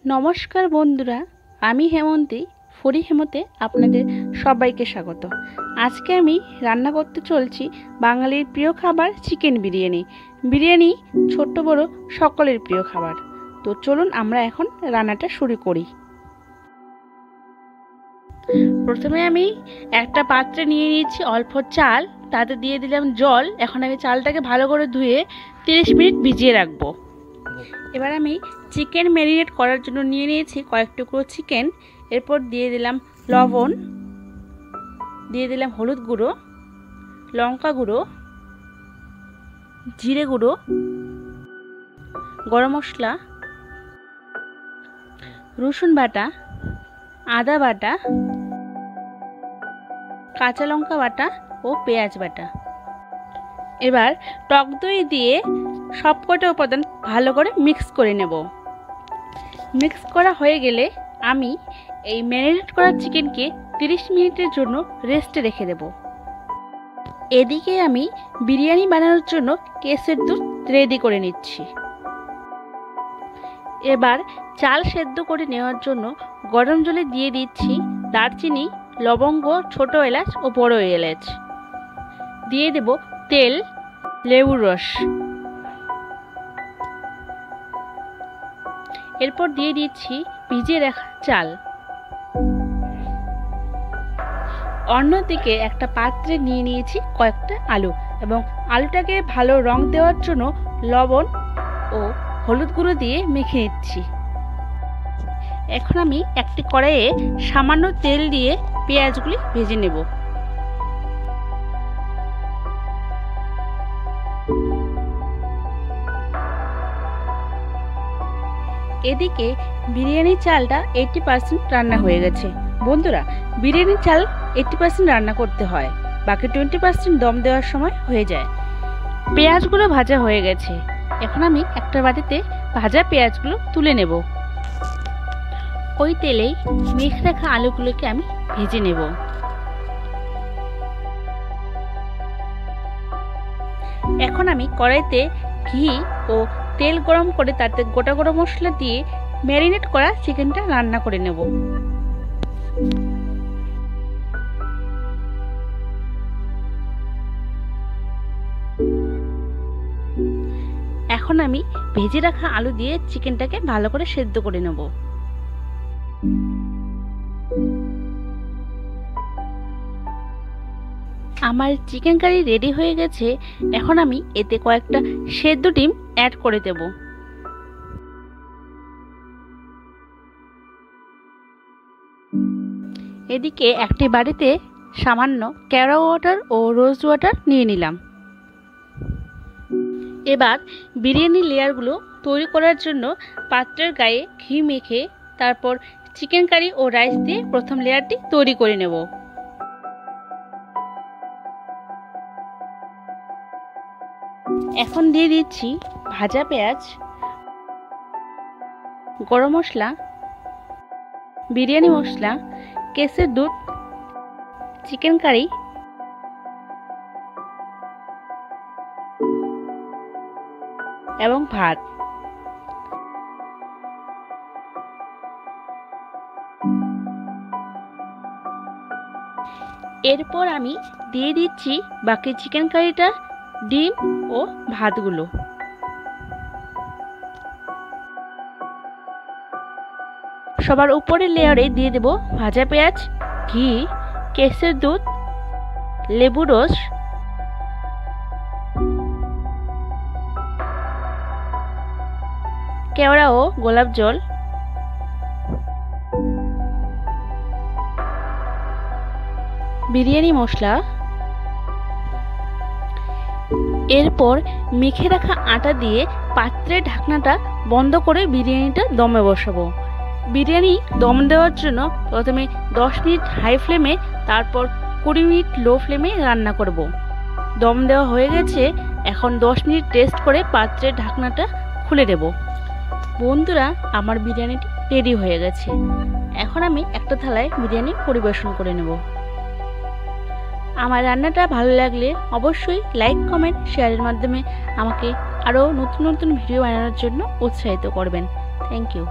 নমস্কার বন্ধুরা, আমি হেমন্তী ফুডি হেমুতে আপনাদের সবাইকে স্বাগত। আজকে আমি রান্না করতে চলছি বাঙালির প্রিয় খাবার চিকেন বিরিয়ানি। বিরিয়ানি ছোট বড় সকলের প্রিয় খাবার। তো চলুন আমরা এখন রান্নাটা শুরু করি। প্রথমে আমি একটা পাত্রে নিয়ে নিয়েছি অল্প চাল, তাতে দিয়ে দিলাম জল। এখন আমি চালটাকে ভালো করে ধুয়ে 30 মিনিট ভিজিয়ে রাখবো। এবার আমি চিকেন ম্যারিনেট করার জন্য নিয়ে নিয়েছি কয়েক টুকরো চিকেন। এরপর দিয়ে দিলাম লবণ, দিয়ে দিলাম হলুদ গুঁড়ো, লঙ্কা গুঁড়ো, জিরে গুঁড়ো, গরম মশলা, রসুন বাটা, আদা বাটা, কাঁচা লঙ্কা বাটা ও পেঁয়াজ বাটা। এবার টক দই দিয়ে সবকটা উপাদান ভালো করে মিক্স করে নেব। মিক্স করা হয়ে গেলে আমি এই ম্যারিনেট করা চিকেনকে 30 মিনিটের জন্য রেস্টে রেখে দেব। এদিকে আমি বিরিয়ানি বানানোর জন্য কেসের দুধ রেডি করে নিচ্ছি। এবার চাল সেদ্ধ করে নেওয়ার জন্য গরম জলে দিয়ে দিচ্ছি দারচিনি, লবঙ্গ, ছোট এলাচ ও বড় এলাচ। দিয়ে দেব তেল, লেবুর রস। এরপর দিয়ে দিচ্ছি ভিজিয়ে রাখা চাল। অন্যদিকে একটা পাত্রে নিয়ে নিয়েছি কয়েকটা আলু এবং আলুটাকে ভালো রং দেওয়ার জন্য লবণ ও হলুদ গুঁড়ো দিয়ে মেখে নিচ্ছি। এখন আমি একটি কড়াইয়ে সামান্য তেল দিয়ে পেঁয়াজগুলি ভেজে নেব। এদিকে বিরিয়ানির চালটা 80% রান্না হয়ে গেছে। বন্ধুরা, বিরিয়ানির চাল 80% রান্না করতে হয়, বাকি 20% দম দেওয়ার সময় হয়ে যায়। পেঁয়াজগুলো ভাজা হয়ে গেছে। এখন আমি একটা বাটিতে ভাজা পেঁয়াজগুলো তুলে নেব। ওই তেলেই মেখে রাখা আলুগুলোকে আমি ভেজে নেব। এখন আমি কড়াইতে ঘি ও তেল গরম করে তাতে গোটা গরম মশলা দিয়ে ম্যারিনেট করা চিকেনটা রান্না করে নেব। এখন আমি ভেজে রাখা আলু দিয়ে চিকেনটাকে ভালো করে সেদ্ধ করে নেব। আমার চিকেন কারি রেডি হয়ে গেছে। এখন আমি এতে কয়েকটা সেদ্ধ ডিম অ্যাড করে দেব। এদিকে একটি বাটিতে সামান্য কেওড়া ওয়াটার ও রোজ ওয়াটার নিয়ে নিলাম। এবার বিরিয়ানি লেয়ারগুলো তৈরি করার জন্য পাত্রের গায়ে ঘি মেখে তারপর চিকেন কারি ও রাইস দিয়ে প্রথম লেয়ারটি তৈরি করে নেব। এখন দিয়ে দিচ্ছি ভাজা পেঁয়াজ, গরম মশলা, বিরিয়ানি মশলা, কেসের দুধ, চিকেন কারি, এবং ভাত। এরপর আমি দিয়ে দিচ্ছি বাকি চিকেন কারিটা, ডিম ও ভাতগুলো। সবার উপরের লেয়ারে দিয়ে দেব ভাজা পেঁয়াজ, ঘি, কেসের দুধ, লেবু রস, কেওড়া ও গোলাপ জল, বিরিয়ানি মশলা। এরপর মেখে রাখা আটা দিয়ে পাত্রের ঢাকনাটা বন্ধ করে বিরিয়ানিটা দমে বসাবো। বিরিয়ানি দম দেওয়ার জন্য প্রথমে 10 মিনিট হাই ফ্লেমে, তারপর 20 মিনিট লো ফ্লেমে রান্না করব। দম দেওয়া হয়ে গেছে। এখন 10 মিনিট রেস্ট করে পাত্রের ঢাকনাটা খুলে দেব। বন্ধুরা, আমার বিরিয়ানিটি রেডি হয়ে গেছে। এখন আমি একটা থালায় বিরিয়ানি পরিবেশন করে নেব। আমার রান্নাটা ভালো লাগলে অবশ্যই লাইক, কমেন্ট, শেয়ারের মাধ্যমে আমাকে আরও নতুন নতুন ভিডিও বানানোর জন্য উৎসাহিত করবেন। Thank you.